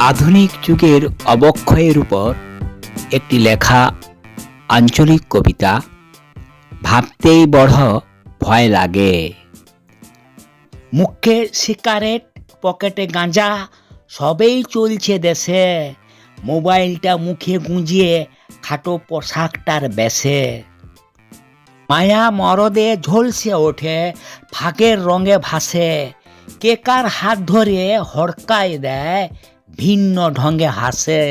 আধুনিক যুগের অবক্ষয়ের উপর একটি লেখা আঞ্চলিক কবিতা। ভাবতেই বড় ভয় লাগে। মুখে সিগারেট, পকেটে গাঁজা, সবেই চলছে দেশে। মোবাইলটা মুখে গুঁজিয়ে খাটো পোশাকটার বেশে। মায়া মরদে ঝলসে ওঠে, ফাঁকের রঙে ভাসে। কে কার হাত ধরে হড়কায় দেয়, ভিন্ন ঢঙ্গে হাসে।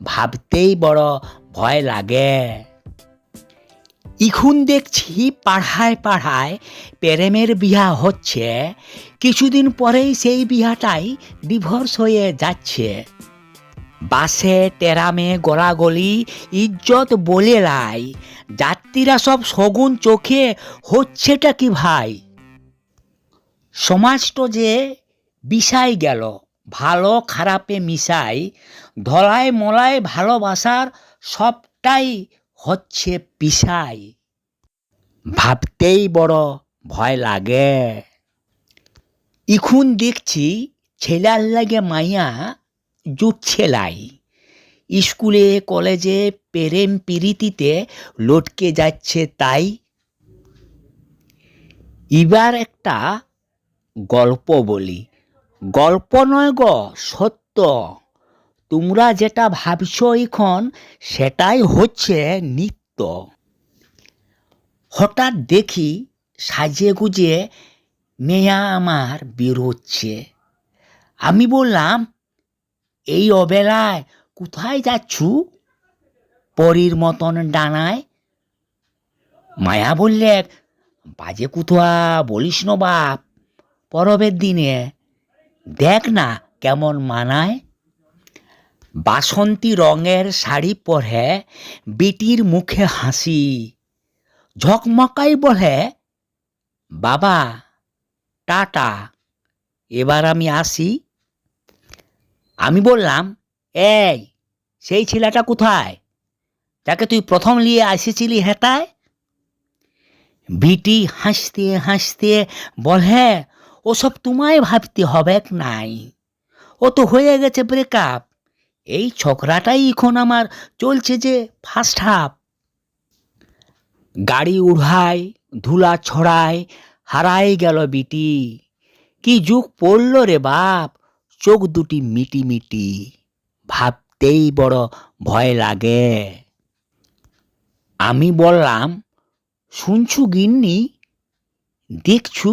ভাবতেই বড় ভয় লাগে। এখন দেখছি পাড়ায় পাড়ায় প্রেমের বিয়া হচ্ছে, কিছুদিন পরেই সেই বিয়াটাই ডিভোর্স হয়ে যাচ্ছে। বাসে টেরামে গলাগলি, ইজ্জত বলে লাই। যাত্রীরা সব শগুন চোখে, হচ্ছেটা কি ভাই? সমাজটা যে বিষাই গেল, ভালো খারাপে মিশাই। ধলাই মলাই ভালোবাসার সবটাই হচ্ছে পিসাই। ভাবতেই বড় ভয় লাগে। এখন দেখছি ছেলার লাগে মাইয়া জুটছে লাই। স্কুলে কলেজে প্রেম প্রীতিতে লটকে যাচ্ছে তাই। এবার একটা গল্প বলি, গল্প নয় গো সত্য। তোমরা যেটা ভাবছো এখন, সেটাই হচ্ছে নিত্য। হঠাৎ দেখি সাজে গুজে মেয়া আমার বেরোচ্ছে। আমি বললাম, এই অবেলায় কোথায় যাচ্ছু? পরীর মতন ডানায়। মায়া বললে, বাজে কুথা বলিস না বাপ, পরবের দিনে দেখ না কেমন মানায়। বাসন্তী রঙের শাড়ি পরে বেটির মুখে হাসি। ঝকমকাই বলে, বাবা টাটা, এবার আমি আসি। আমি বললাম, এই সেই ছেলেটা কোথায়, যাকে তুই প্রথম নিয়ে এসেছিলি হেতায়? বিটি হাসতে হাসতে বলে, ওসব তোমায় ভাবতে হবে নাই, ও তো হয়ে গেছে ব্রেকআপ। এই ছোকরাটাই এখন আমার চলছে যে ফার্স্ট হাফ। গাড়ি উড়ায়, ধুলা ছড়ায়, হারাই গেল বিটি। কি যুগ পড়ল রে বাপ, চোখ দুটি মিটি মিটি। ভাবতেই বড় ভয় লাগে। আমি বললাম, শুনছু গিন্নি, দেখছু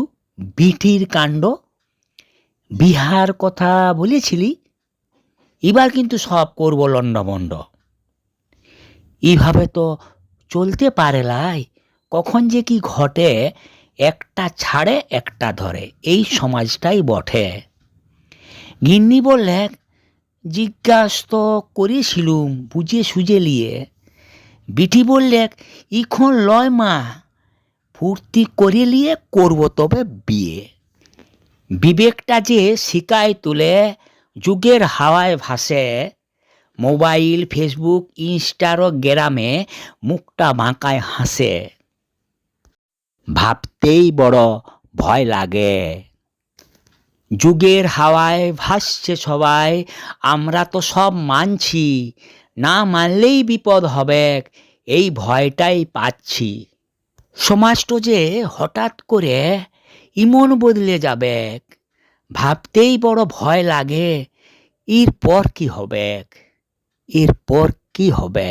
বিটির কাণ্ড? বিহার কথা বলেছিলি, এবার কিন্তু সব করবো লন্ডভন্ড। এইভাবে তো চলতে পারে লাই, কখন যে কি ঘটে, একটা ছাড়ে একটা ধরে, এই সমাজটাই বটে। গিন্নি বললে, জিজ্ঞাস তো করেছিলুম বুঝে সুঝে লিয়ে। বিটি বললে, ইখন লয় মা, ফুর্তি করে লিয়ে করবো তবে বিয়ে। বিবেকটা যে শিকায় তুলে, যুগের হাওয়ায় ভাসে। মোবাইল ফেসবুক ইনস্টার গ্রামে মুখটা বাঁকায় হাসে। ভাবতেই বড় ভয় লাগে। যুগের হাওয়ায় ভাসছে সবাই, আমরা তো সব মানছি, না মানলেই বিপদ হবে, এই ভয়টাই পাচ্ছি। সমাজটা যে হঠাৎ করে ইমন বদলে যাবে, ভাবতেই বড় ভয় লাগে। এরপর কি হবে, এরপর কি হবে?